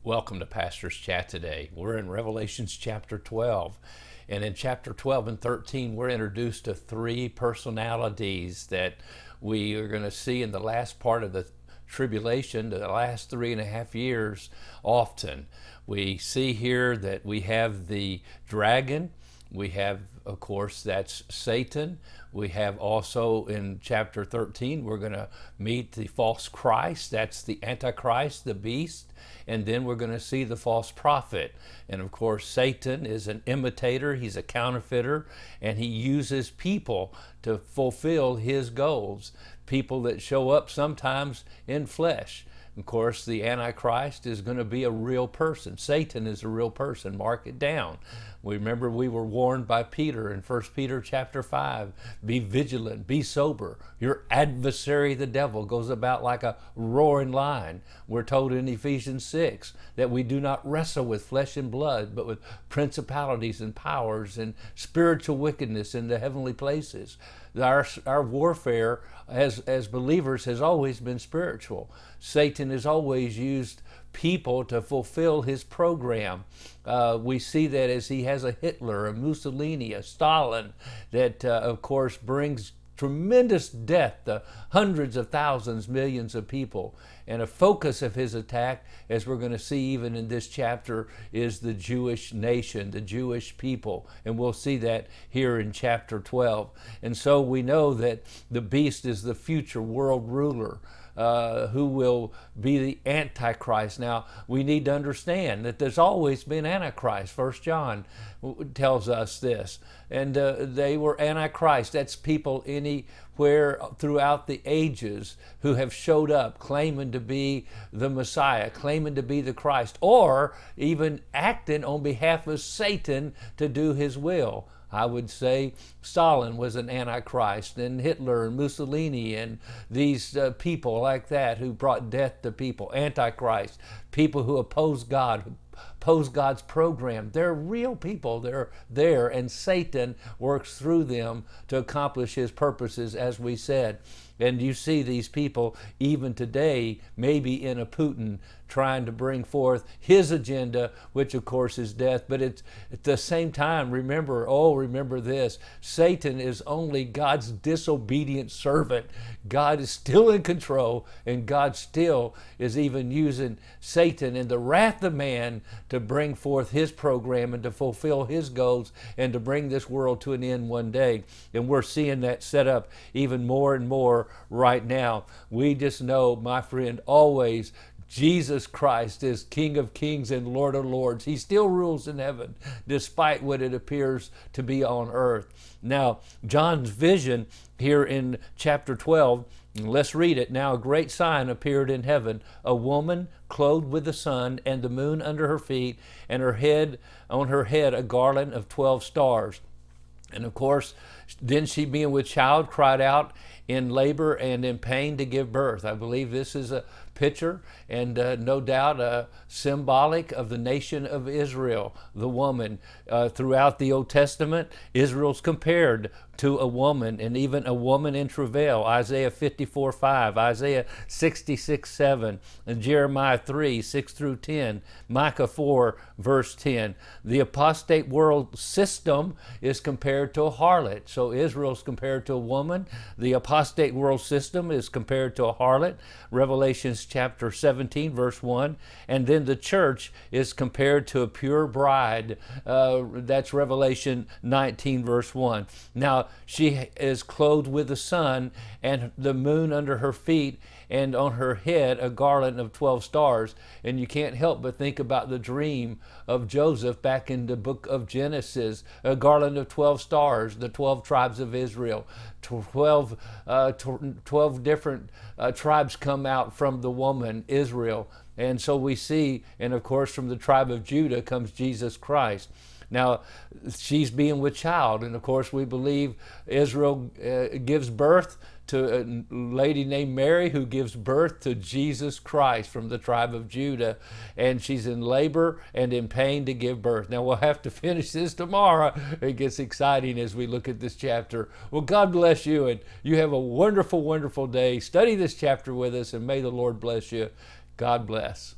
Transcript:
Welcome to Pastor's Chat today. We're in Revelations chapter 12. And in chapter 12 and 13, we're introduced to three personalities that we are going to see in the last part of the tribulation, the last 3.5 years often. We see here that we have the dragon. We have, of course, that's Satan. We have also in chapter 13, we're going to meet the false Christ. That's the Antichrist, the beast. And then we're going to see the false prophet. And of course, Satan is an imitator. He's a counterfeiter. And he uses people to fulfill his goals. People that show up sometimes in flesh. Of course, the Antichrist is going to be a real person. Satan is a real person. Mark it down. We remember we were warned by Peter in 1 Peter chapter 5. Be vigilant, be sober. Your adversary, the devil, goes about like a roaring lion. We're told in Ephesians 6 that we do not wrestle with flesh and blood, but with principalities and powers and spiritual wickedness in the heavenly places. Our warfare as believers has always been spiritual. Satan has always used people to fulfill his program. We see that as he has a Hitler, a Mussolini, a Stalin, that of course brings tremendous death to hundreds of thousands, millions of people. And a focus of his attack, as we're going to see even in this chapter, is the Jewish nation, the Jewish people. And we'll see that here in chapter 12. And so we know that the beast is the future world ruler. Who will be the Antichrist. Now, we need to understand that there's always been Antichrist. 1 John tells us this. And they were Antichrist. That's people anywhere throughout the ages who have showed up claiming to be the Messiah, claiming to be the Christ, or even acting on behalf of Satan to do his will. I would say Stalin was an Antichrist, and Hitler and Mussolini and these people like that who brought death to people. Antichrist, people who oppose God, oppose God's program. They're real people. They're there, and Satan works through them to accomplish his purposes, as we said. And you see these people even today, maybe in a Putin, trying to bring forth his agenda, which of course is death. But it's at the same time, remember this, Satan is only God's disobedient servant. God is still in control, and God still is even using Satan and the wrath of man to bring forth his program and to fulfill his goals and to bring this world to an end one day. And we're seeing that set up even more and more right now. We just know, my friend, always Jesus Christ is King of Kings and Lord of Lords. He still rules in heaven, despite what it appears to be on earth. Now, John's vision here in chapter 12, let's read it. Now, a great sign appeared in heaven, a woman clothed with the sun and the moon under her feet, and on her head a garland of 12 stars. And of course, then she, being with child, cried out in labor and in pain to give birth. I believe this is a picture and no doubt symbolic of the nation of Israel, the woman. Throughout the Old Testament, Israel's compared to a woman, and even a woman in travail. Isaiah 54:5, Isaiah 66:7, and Jeremiah 3:6-10, Micah 4 verse 10. The apostate world system is compared to a harlot. So Israel's compared to a woman. The apostate world system is compared to a harlot. Revelations chapter 17 verse 1. And then the church is compared to a pure bride. That's Revelation 19 verse 1. Now, she is clothed with the sun and the moon under her feet, and on her head a garland of 12 stars. And you can't help but think about the dream of Joseph back in the book of Genesis, a garland of 12 stars, the 12 tribes of Israel. 12 different tribes come out from the woman, Israel. And so we see, and of course from the tribe of Judah comes Jesus Christ. Now, she's being with child, and of course we believe Israel gives birth to a lady named Mary, who gives birth to Jesus Christ from the tribe of Judah, and she's in labor and in pain to give birth. Now, we'll have to finish this tomorrow. It gets exciting as we look at this chapter. Well, God bless you, and you have a wonderful, wonderful day. Study this chapter with us, and may the Lord bless you. God bless.